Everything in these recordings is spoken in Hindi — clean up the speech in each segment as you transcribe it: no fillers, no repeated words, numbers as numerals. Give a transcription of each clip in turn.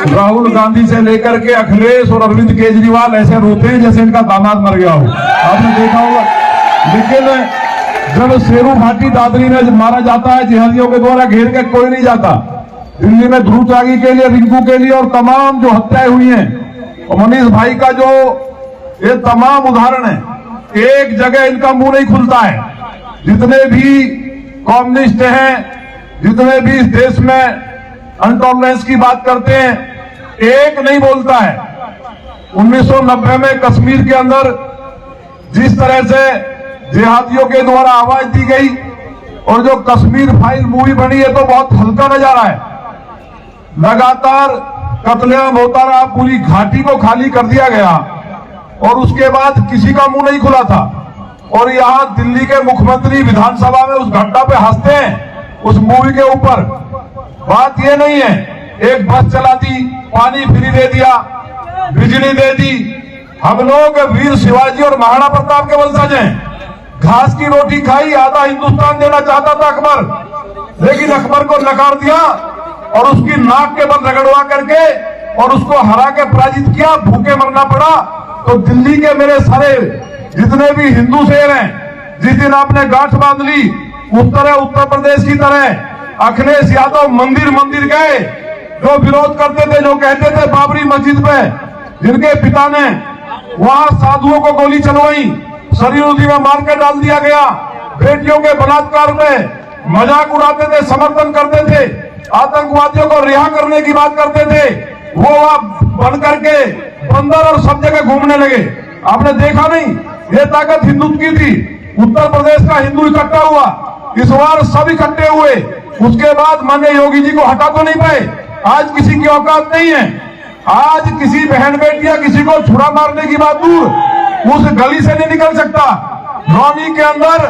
राहुल गांधी से लेकर के अखिलेश और अरविंद केजरीवाल ऐसे रोते हैं जैसे इनका दामाद मर गया हो, आपने देखा होगा। लेकिन जब शेरू घाटी दादरी में मारा जाता है जिहादियों के द्वारा, घेर के कोई नहीं जाता। दिल्ली में ध्रुव त्यागी के लिए, रिंकू के लिए और तमाम जो हत्याएं हुई हैं, और मनीष भाई का जो ये तमाम उदाहरण है, एक जगह इनका मुंह नहीं खुलता है। जितने भी कम्युनिस्ट हैं, जितने भी इस देश में अनटॉलरेंस की बात करते हैं, एक नहीं बोलता है। 1990 में कश्मीर के अंदर जिस तरह से जिहादियों के द्वारा आवाज दी गई और जो कश्मीर फाइल मूवी बनी है, तो बहुत हल्का नजारा है। लगातार कत्लेआम होता रहा, पूरी घाटी को खाली कर दिया गया और उसके बाद किसी का मुंह नहीं खुला था। और यहां दिल्ली के मुख्यमंत्री विधानसभा में उस घटना पे हंसते हैं, उस मूवी के ऊपर। बात ये नहीं है, एक बस चला दी, पानी फ्री दे दिया, बिजली दे दी। हम लोग वीर शिवाजी और महाराणा प्रताप के वंशज हैं। घास की रोटी खाई, आधा हिंदुस्तान देना चाहता था अकबर, लेकिन अकबर को नकार दिया और उसकी नाक के बल रगड़वा करके और उसको हरा के पराजित किया। भूखे मरना पड़ा। तो दिल्ली के मेरे सारे जितने भी हिंदू शेर हैं, जिस दिन आपने गांठ बांध ली, उस तरह उत्तर प्रदेश की तरह अखिलेश यादव मंदिर मंदिर गए, जो विरोध करते थे, जो कहते थे बाबरी मस्जिद पे जिनके पिता ने वहां साधुओं को गोली चलवाई, सरयू नदी में मार के डाल दिया गया, बेटियों के बलात्कार में मजाक उड़ाते थे, समर्थन करते थे, आतंकवादियों को रिहा करने की बात करते थे, वो वहां बन करके बंदर और सब जगह घूमने लगे। आपने देखा नहीं, ये ताकत हिंदुत्व की थी। उत्तर प्रदेश का हिंदू इकट्ठा हुआ, इस बार सब इकट्ठे हुए। उसके बाद माननीय योगी जी को हटा तो नहीं पाए। आज किसी की औकात नहीं है। आज किसी बहन बेटी या किसी को छुरा मारने की बात दूर, उस गली से नहीं निकल सकता। रौनी के अंदर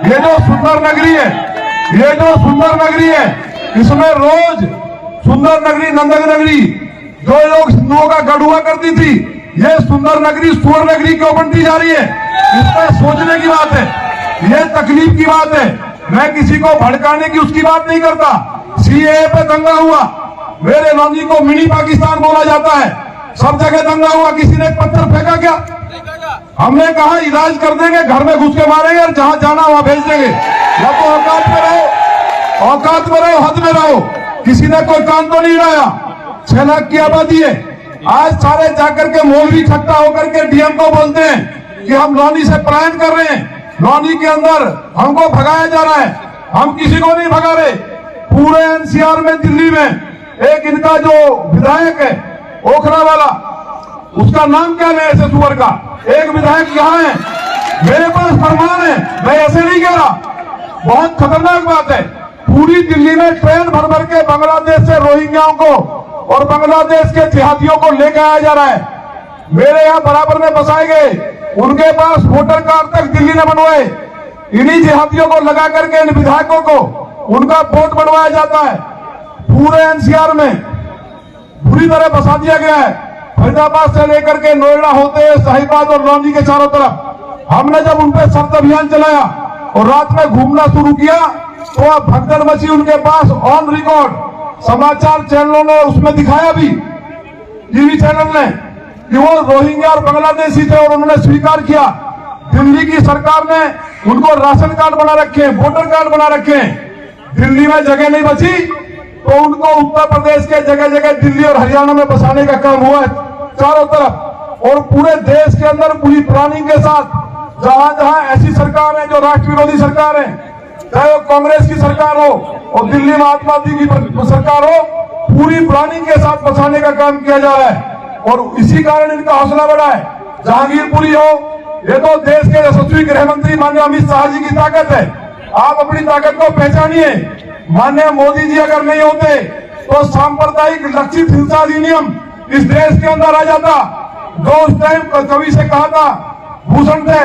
ये जो सुंदर नगरी है, ये जो सुंदर नगरी है, इसमें रोज सुंदर नगरी, नंदक नगरी, जो लोग हिंदुओं का गढ़ हुआ करती थी, ये सुंदर नगरी सुअर नगरी क्यों बनती जा रही है? इस पर सोचने की बात है, ये तकलीफ की बात है। मैं किसी को भड़काने की उसकी बात नहीं करता। सीएए पे दंगा हुआ, मेरे रौनी को मिनी पाकिस्तान बोला जाता है, सब जगह दंगा हुआ, किसी ने पत्थर फेंका क्या? हमने कहा इलाज कर देंगे, घर में घुस के मारेंगे और जहां जाना वहां भेज देंगे। या तो औकात में रहो, औकात में रहो, हद में रहो। किसी ने कोई कान तो नहीं उड़ाया। 6 लाख की आबादी है। आज सारे जाकर के मौलवी इकट्ठा होकर के डीएम को बोलते हैं कि हम रौनी से पलायन कर रहे हैं, रौनी के अंदर हमको भगाया जा रहा है। हम किसी को नहीं भगा रहे। पूरे एनसीआर में, दिल्ली में एक इनका जो विधायक है ओखरा वाला, उसका नाम क्या है ऐसे सुअर का, एक विधायक यहाँ है, मेरे पास प्रमाण है, मैं ऐसे नहीं कह रहा। बहुत खतरनाक बात है। पूरी दिल्ली में ट्रेन भर भर के बांग्लादेश से रोहिंग्याओं को और बांग्लादेश के जिहादियों को लेकर आया जा रहा है। मेरे यहाँ बराबर में बसाए गए, उनके पास वोटर कार्ड तक दिल्ली ने बनवाए। इन्हीं जिहादियों को लगा करके इन विधायकों को उनका वोट बनवाया जाता है। पूरे एनसीआर में बुरी तरह बसा दिया गया है। फरीदाबाद से लेकर के नोएडा होते हुए शाहीबाग और रौनी के चारों तरफ हमने जब उन पर सख्त अभियान चलाया और रात में घूमना शुरू किया, तो अब भगदड़ मची उनके पास। ऑन रिकॉर्ड समाचार चैनलों ने उसमें दिखाया भी, टीवी चैनल ने, कि वो रोहिंग्या और बांग्लादेशी थे और उन्होंने स्वीकार किया। दिल्ली की सरकार ने उनको राशन कार्ड बना रखे, वोटर कार्ड बना रखे। दिल्ली में जगह नहीं बची तो उनको उत्तर प्रदेश के जगह जगह दिल्ली और हरियाणा में बसाने का काम हुआ है चारों तरफ। और पूरे देश के अंदर पूरी प्लानिंग के साथ जहां जहां ऐसी सरकार है जो राष्ट्र विरोधी सरकार है, चाहे वो कांग्रेस की सरकार हो और दिल्ली में आम आदमी की सरकार हो, पूरी प्लानिंग के साथ बसाने का काम किया जा रहा है। और इसी कारण इनका हौसला बढ़ा है। जहांगीरपुरी हो, ये तो देश के यशस्वी गृह मंत्री माननीय अमित शाह जी की ताकत है। आप अपनी ताकत को पहचानिए। माननीय मोदी जी अगर नहीं होते तो सांप्रदायिक लक्षित हिंसा अधिनियम इस देश के अंदर आ जाता। जो उस टाइम कवि से कहा था भूषण थे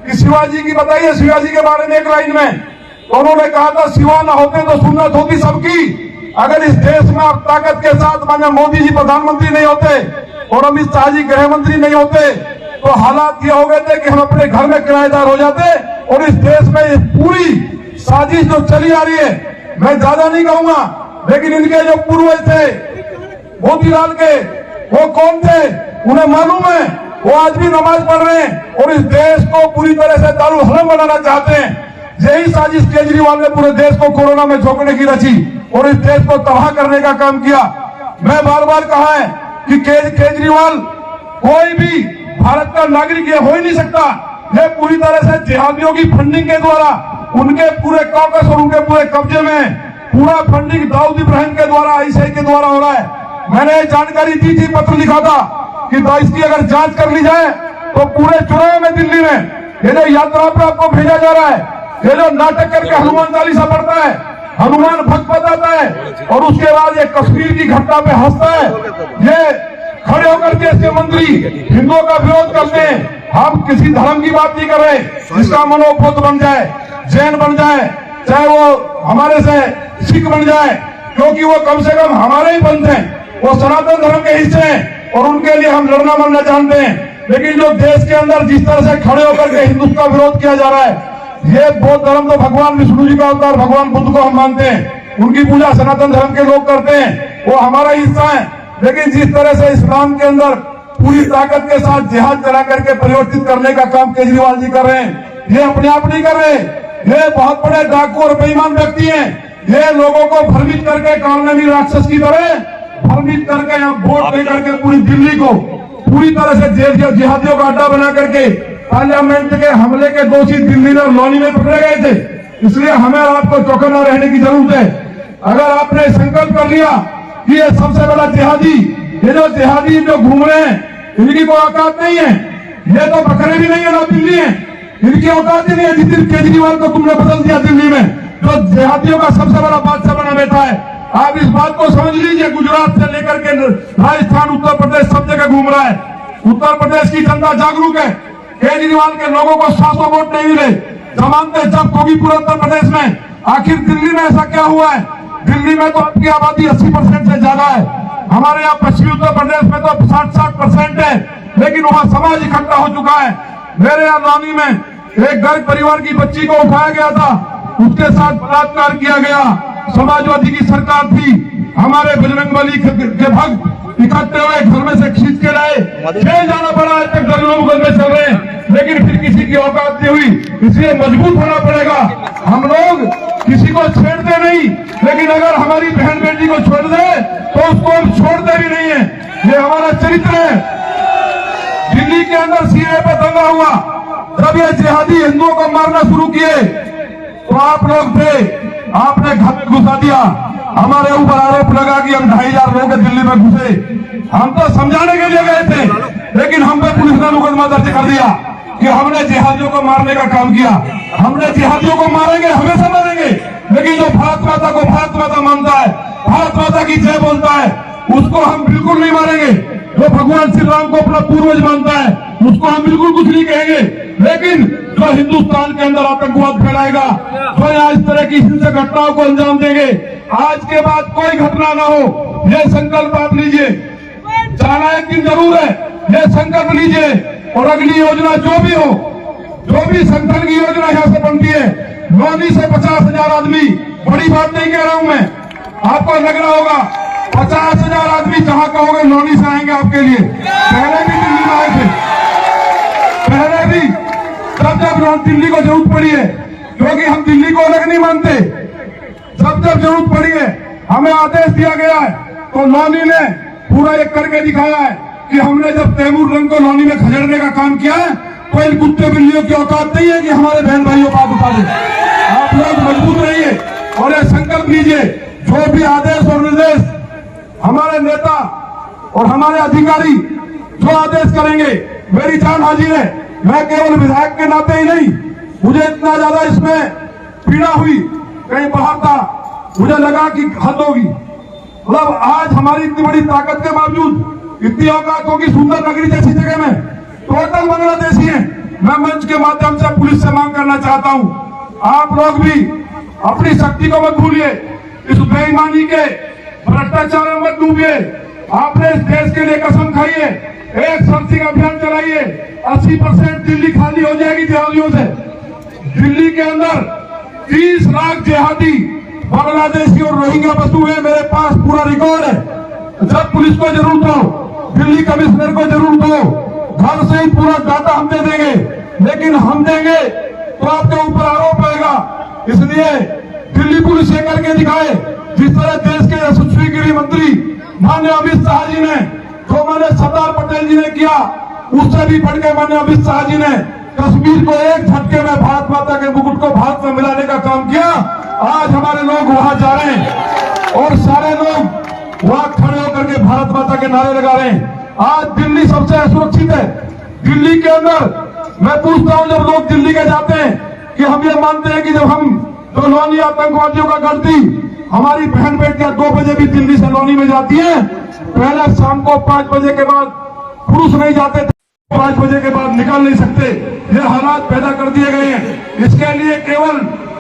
कि शिवाजी की बताइए, शिवाजी के बारे में एक लाइन में तो उन्होंने कहा था, शिवा न होते तो सुन्नत होती सबकी। अगर इस देश में आप ताकत के साथ माननीय मोदी जी प्रधानमंत्री नहीं होते और अमित शाह जी गृह मंत्री नहीं होते तो हालात ये हो गए थे कि हम अपने घर में किराएदार हो जाते। और इस देश में पूरी साजिश जो चली आ रही है, मैं ज्यादा नहीं कहूंगा, लेकिन इनके जो पूर्वज थे मोतीलाल के, वो कौन थे उन्हें मालूम है। वो आज भी नमाज पढ़ रहे हैं और इस देश को पूरी तरह से दारुल हरम बनाना चाहते हैं। यही साजिश केजरीवाल ने पूरे देश को कोरोना में झोंकने की रची और इस देश को तबाह करने का काम किया। मैं बार बार कहा है कि केजरीवाल कोई भी भारत का नागरिक ये हो ही नहीं सकता। ये पूरी तरह से जिहादियों की फंडिंग के द्वारा, उनके पूरे कॉकस और उनके पूरे कब्जे में पूरा फंडिंग दाऊद इब्राहिम के द्वारा, आईएसआई के द्वारा हो रहा है। मैंने जानकारी दी थी, पत्र लिखा था कि इसकी अगर जांच कर ली जाए तो पूरे चुनाव में दिल्ली में ये जो यात्रा पर आपको भेजा जा रहा है, ये जो नाटक करके हनुमान चालीसा पढ़ता है, हनुमान भक्त बताता है और उसके बाद ये कश्मीर की घटना पे हंसता है, ये खड़े होकर के इसके मंत्री हिंदुओं का विरोध करते हैं। हम किसी धर्म की बात नहीं कर रहे, जिसका मनोबोध बन जाए, जैन बन जाए, चाहे वो हमारे से सिख बन जाए, क्योंकि वो कम से कम हमारे ही पंथ हैं, वो सनातन धर्म के हिस्से हैं और उनके लिए हम लड़ना मरना जानते हैं। लेकिन जो देश के अंदर जिस तरह से खड़े होकर के हिंदुत्व का विरोध किया जा रहा है, ये बौद्ध धर्म तो भगवान विष्णु जी का अवतार भगवान बुद्ध को हम मानते हैं, उनकी पूजा सनातन धर्म के लोग करते हैं, वो हमारा हिस्सा है। लेकिन जिस तरह से इस्लाम के अंदर पूरी ताकत के साथ जिहाद चला करके परिवर्तित करने का काम केजरीवाल जी कर रहे हैं, ये अपने आप नहीं कर रहे, ये बहुत बड़े डाकू और बेईमान व्यक्ति हैं। ये लोगों को भ्रमित करके कालनेमी राक्षस की तरह भ्रमित करके यहाँ वोट दे करके पूरी दिल्ली को पूरी तरह से जिहादियों का अड्डा बना करके पार्लियामेंट के हमले के दोषी दिल्ली में लॉनी में पकड़े गए थे। इसलिए हमें आपको चौकन्ना रहने की जरूरत है। अगर आपने संकल्प कर लिया कि ये सबसे बड़ा जिहादी, ये जो जिहादी जो घूम रहे हैं, इनकी कोई औकात नहीं है, ये तो बकरे भी नहीं है ना दिल्ली है, इनकी औकात ही नहीं है। जिस दिन केजरीवाल को तुमने बदल दिया दिल्ली में, जो जिहादियों का सबसे बड़ा बादशाह बना बैठा है, आप इस बात को समझ लीजिए। गुजरात से लेकर के राजस्थान, उत्तर प्रदेश, सब जगह घूम रहा है। उत्तर प्रदेश की जनता जागरूक है। केजरीवाल के लोगों को 700 वोट नहीं मिले, जमानतें जब्त होगी पूरे उत्तर प्रदेश में। आखिर दिल्ली में ऐसा क्या हुआ है? दिल्ली में तो आपकी आबादी 80% से ज्यादा है, हमारे यहाँ पश्चिमी उत्तर प्रदेश में तो 60% है, लेकिन वहाँ समाज इकट्ठा हो चुका है। मेरे यहाँ लॉनी में एक गरीब परिवार की बच्ची को उठाया गया था, उसके साथ बलात्कार किया गया। समाजवादी की सरकार थी, हमारे बजरंगबली के भक्त इकट्ठे हुए घर में से खींच के लाए, जेल जाना पड़ा। आज तक दर्जनों मुकदमे चल रहे हैं, लेकिन फिर किसी की औकात नहीं हुई। इसलिए मजबूत होना पड़ेगा। हम लोग किसी को छेड़ते नहीं, लेकिन अगर हमारी बहन बेटी को छोड़ दे तो उसको हम छोड़ते भी नहीं है। ये हमारा चरित्र है। दिल्ली के अंदर सीएए पे दंगा हुआ, जब ये जिहादी हिंदुओं को मारना शुरू किए तो आप लोग थे, आपने घर में घुसा दिया। हमारे ऊपर आरोप लगा कि हम 2500 लोग दिल्ली में घुसे। हम तो समझाने के लिए गए थे, लेकिन हम पे पुलिस ने मुकदमा दर्ज कर दिया कि हमने जिहादियों को मारने का काम किया। हमने जिहादियों को मारेंगे, हमेशा मारेंगे, लेकिन जो भारत माता को भारत माता मानता है, भारत माता की जय बोलता है, उसको हम बिल्कुल नहीं मारेंगे। जो भगवान श्री राम को अपना पूर्वज मानता है, उसको हम बिल्कुल कुछ नहीं कहेंगे। लेकिन जो हिंदुस्तान के अंदर आतंकवाद फैलाएगा, जो यहाँ इस तरह की हिंसक घटनाओं को अंजाम देंगे, आज के बाद कोई घटना ना हो, ये संकल्प आप लीजिए। जाना एक दिन जरूर है, ये संकल्प लीजिए। और अगली योजना जो भी हो, जो भी संगठन की योजना यहाँ से बनती है, लॉनी से 50,000 आदमी, बड़ी बात नहीं कह रहा हूं मैं, आपको लग रहा होगा 50,000 आदमी जहां कहोगे लॉनी से आएंगे आपके लिए। पहले भी दिल्ली में आए थे, पहले भी जब दिल्ली को जरूरत पड़ी है, क्योंकि हम दिल्ली को अलग नहीं मानते। जब जरूरत पड़ी है, हमें आदेश दिया गया है, तो लॉनी ने पूरा एक करके दिखाया है कि हमने जब तैमूर रंग को लॉनी में खदेड़ने का काम किया है, तो इन कुत्ते बिल्लियों की औकात नहीं है कि हमारे बहन भाइयों को आप उठा दें। आप लोग मजबूत रहिए और ये संकल्प लीजिए, जो भी आदेश और निर्देश हमारे नेता और हमारे अधिकारी जो आदेश करेंगे, मेरी जान हाजिर है। मैं केवल विधायक के नाते ही नहीं, मुझे इतना ज्यादा इसमें पीड़ा हुई, कहीं बाहर था, मुझे लगा कि हद होगी। मतलब आज हमारी इतनी बड़ी ताकत के बावजूद, इतनी औकात होगी सुंदर नगरी जैसी जगह में, टोटल बांग्लादेशी है। मैं मंच के माध्यम से पुलिस से मांग करना चाहता हूं, आप लोग भी अपनी शक्ति को मत भूलिए, इस बेईमानी के भ्रष्टाचार में मत डूबिए। आपने इस देश के लिए कसम खाई है, एक सर्चिंग अभियान चलाइए, 80% दिल्ली खाली हो जाएगी जिहादियों से। दिल्ली के अंदर 30 लाख जिहादी बांग्लादेशी और रोहिंग्या बसू है, मेरे पास पूरा रिकॉर्ड है। जब पुलिस को जरूरत हो, दिल्ली कमिश्नर को जरूरत हो, घर से ही पूरा डाटा हम दे देंगे, लेकिन हम देंगे तो आपके ऊपर आरोप आएगा। इसलिए दिल्ली पुलिस ये करके दिखाए, जिस तरह देश के यशस्वी गृह मंत्री माननीय अमित शाह जी ने, जो माननीय सरदार पटेल जी ने किया, उससे भी बढ़ के माननीय अमित शाह जी ने कश्मीर को एक झटके में भारत माता के मुकुट को भारत में मिलाने का काम किया। आज हमारे लोग वहां जा रहे हैं और सारे लोग वहां खड़े होकर के भारत माता के नारे लगा रहे हैं। आज दिल्ली सबसे असुरक्षित है। दिल्ली के अंदर मैं पूछता हूं, जब लोग दिल्ली के जाते हैं कि हम ये मानते हैं कि जब हम तो लौनी आतंकवादियों का गढ़ती, हमारी बहन बेटियां 2 बजे भी दिल्ली से लौनी में जाती है। पहले शाम को 5 बजे के बाद पुरुष नहीं जाते थे, 5 बजे के बाद निकल नहीं सकते। ये हालात पैदा कर दिए गए हैं। इसके लिए केवल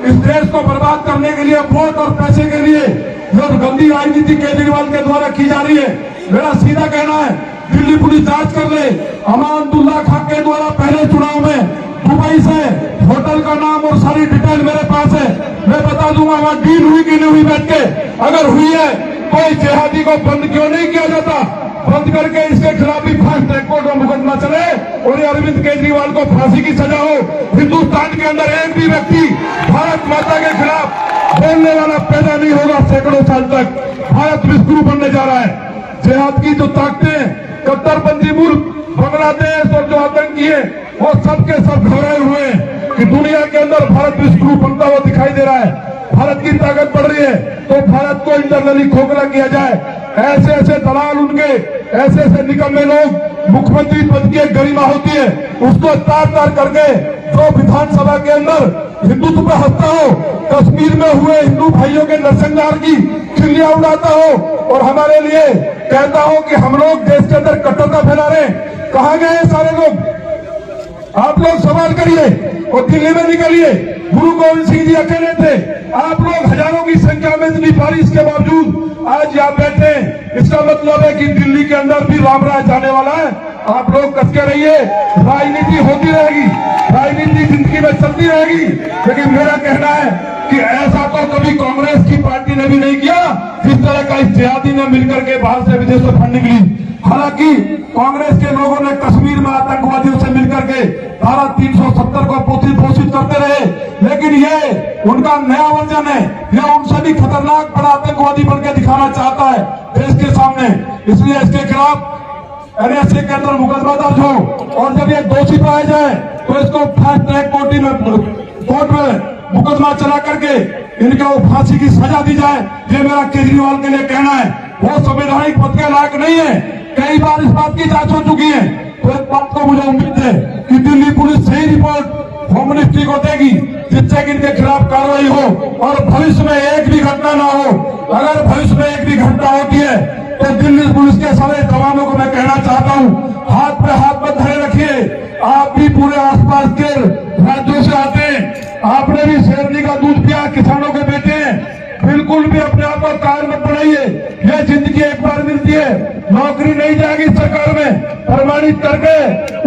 इस देश को बर्बाद करने के लिए, वोट और पैसे के लिए जो गंदी राजनीति केजरीवाल के द्वारा की जा रही है। मेरा सीधा कहना है, दिल्ली पुलिस जांच कर ले। अमानुल्लाह खान के द्वारा पहले चुनाव में दुबई से होटल का नाम और सारी डिटेल मेरे पास है, मैं बता दूंगा वहां डील हुई कि नहीं हुई बैठ के। अगर हुई है, कोई जिहादी को बंद क्यों नहीं किया जाता? बंद करके इसके खिलाफ भी फास्ट ट्रैक कोर्ट में मुकदमा चले और ये अरविंद केजरीवाल को फांसी की सजा हो। हिंदुस्तान के अंदर एक भी व्यक्ति भारत माता के खिलाफ बोलने वाला पैदा नहीं होगा। सैकड़ों साल तक भारत विश्वगुरु बनने जा रहा है। जिहाद की जो ताकतें, कट्टरपंथी मुल्क बांग्लादेश और जो आतंकी है, वो सबके सब घबराए हुए हैं कि दुनिया के अंदर भारत विश्वगुरु बनता हुआ दिखाई दे रहा है। भारत की ताकत बढ़ रही है तो भारत को इंटरनली खोखला किया जाए। ऐसे ऐसे दलाल, उनके ऐसे ऐसे निकम्मे लोग, मुख्यमंत्री पद की एक गरिमा होती है, उसको तार तार करके जो विधानसभा के अंदर हिंदुत्व पर हंसता हो, कश्मीर में हुए हिंदू भाइयों के नरसंहार की खिल्लियां उड़ाता हो और हमारे लिए कहता हो कि हम लोग देश के अंदर कट्टरता फैला रहे हैं। कहां गए सारे लोग? आप लोग सवाल करिए और दिल्ली में निकलिए। गुरु गोविंद सिंह जी अकेले थे, आप लोग हजारों की संख्या में इतनी बारिश के बावजूद आज यहाँ बैठे। इसका मतलब है कि दिल्ली के अंदर भी राम राज जाने वाला है। आप लोग कस के रहिए, राजनीति होती रहेगी, राजनीति जिंदगी में चलती रहेगी। लेकिन मेरा कहना है कि ऐसा तो कभी कांग्रेस की पार्टी ने भी नहीं किया जिस तरह का इस जिहादी ने मिलकर के बाहर से विदेश से फंड निकली। हालांकि कांग्रेस के लोगों ने कश्मीर में आतंकवादियों से मिलकर के धारा 370 को पोषित करते रहे, लेकिन ये उनका नया वर्जन है। यह उनसे भी खतरनाक बड़ा आतंकवादी बनकर दिखाना चाहता है देश के सामने। इसलिए इसके खिलाफ NSA के अंदर मुकदमा दर्ज हो और जब ये दोषी पाया जाए तो इसको फास्ट ट्रैक कोर्ट में मुकदमा चला करके इनको फांसी की सजा दी जाए। ये मेरा केजरीवाल के लिए कहना है। वो संवैधानिक पद के लायक नहीं है। कई बार इस बात की जांच हो चुकी है। तो इस बात को मुझे उम्मीद है कि दिल्ली पुलिस सही रिपोर्ट होम मिनिस्ट्री को देगी, जिससे कि इनके खिलाफ कार्रवाई हो और भविष्य में एक भी घटना ना हो। अगर भविष्य में एक भी घटना होती है तो दिल्ली पुलिस के सारे जवानों को मैं कहना चाहता हूँ, हाथ पे हाथ मत धरे रखिए। आप भी पूरे आसपास के राज्यों से आते हैं, आपने भी शेरनी का दूध पिया, किसानों के बेटे हैं। बिल्कुल भी अपने आप को कायल मत बनाइए। यह जिंदगी एक बार मिलती है, नौकरी नहीं जाएगी सरकार में। प्रमाणित करके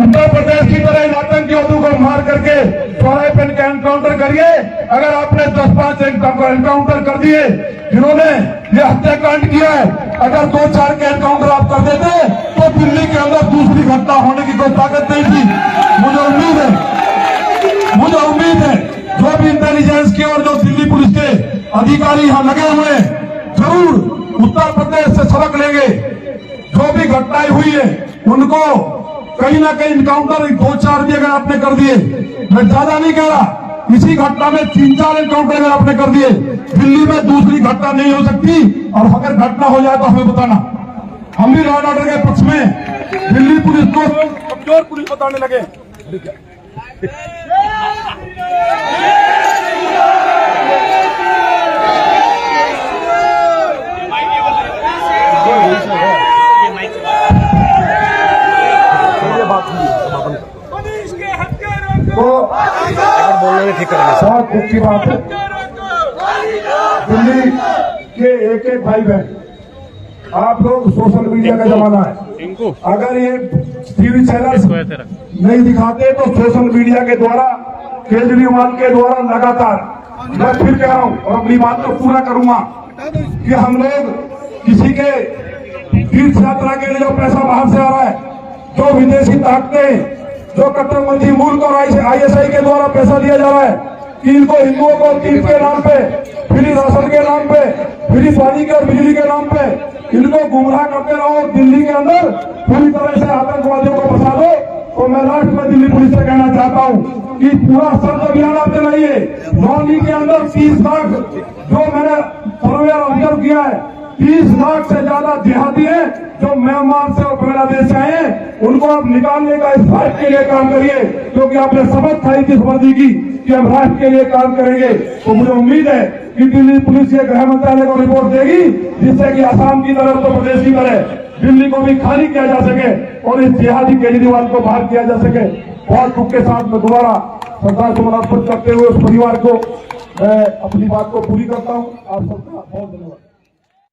उत्तर प्रदेश की तरह इन आतंकियों को मार करके चौराहे पे इनका एनकाउंटर करिए। अगर आपने 10-5 एनकाउंटर कर दिए जिन्होंने ये हत्याकांड किया है, अगर 2-4 के एनकाउंटर आप कर देते तो दिल्ली के अंदर दूसरी घटना होने की कोई ताकत नहीं थी। मुझे उम्मीद है जो भी इंटेलिजेंस की और जो दिल्ली पुलिस के अधिकारी यहाँ लगे हुए हैं, जरूर उत्तर प्रदेश से सबक लेंगे। जो भी घटनाएं हुई है उनको कहीं ना कहीं इनकाउंटर 2-4 भी अगर आपने कर दिए, मैं ज्यादा नहीं कह रहा, इसी घटना में 3-4 एनकाउंटर अगर आपने कर दिए, दिल्ली में दूसरी घटना नहीं हो सकती। और अगर घटना हो जाए तो हमें बताना। हम भी लॉ एंड ऑर्डर के पक्ष में दिल्ली पुलिस को कमजोर पुलिस बताने लगे। तो बोलने में ठीक करेंगे। बहुत दुख की बात है, दिल्ली के एक भाई बहन, आप लोग सोशल मीडिया का जमाना है, अगर ये टीवी चैनल नहीं दिखाते तो सोशल मीडिया के द्वारा, केजरीवाल के द्वारा लगातार, मैं फिर कह रहा हूं और अपनी बात को पूरा करूंगा कि हम लोग किसी के तीर्थ यात्रा के लिए जो पैसा बाहर से आ रहा है, जो विदेशी ताकतें, जो कट्टरपंथी मुल्क और ISI के द्वारा पैसा दिया जा रहा है कि इनको हिंदुओं को तीर्थ के नाम पे, फ्री राशन के नाम पे, फ्री पानी के और बिजली के नाम पे इनको गुमराह करते रहो। दिल्ली के अंदर पूरी तरह से आतंकवादियों को फंसा दो। तो मैं लास्ट में दिल्ली पुलिस से कहना चाहता हूँ कि पूरा सर्च अभियान आप चलाइए। नौनी के अंदर 30 लाख, जो मैंने सर्वे ऑब्जर्व किया है, 30 लाख से ज्यादा जिहादी हैं जो म्यांमार से और बांग्लादेश से आए हैं। उनको आप निकालने का इस राष्ट्र के लिए काम करिए, क्योंकि आपने शपथ खाई थी वर्दी की कि हम राष्ट्र के लिए काम करेंगे। तो मुझे उम्मीद है कि दिल्ली पुलिस ये गृह मंत्रालय को रिपोर्ट देगी, जिससे कि असम की तरह, उत्तर प्रदेश की तरह दिल्ली को भी खाली किया जा सके और इस जिहादी केजरीवाल को बाहर किया जा सके। बहुत दुख के साथ मैं दोबारा श्रद्धासुमन अर्पित करते हुए उस परिवार को मैं अपनी बात को पूरी करता हूँ। आप सबका बहुत धन्यवाद।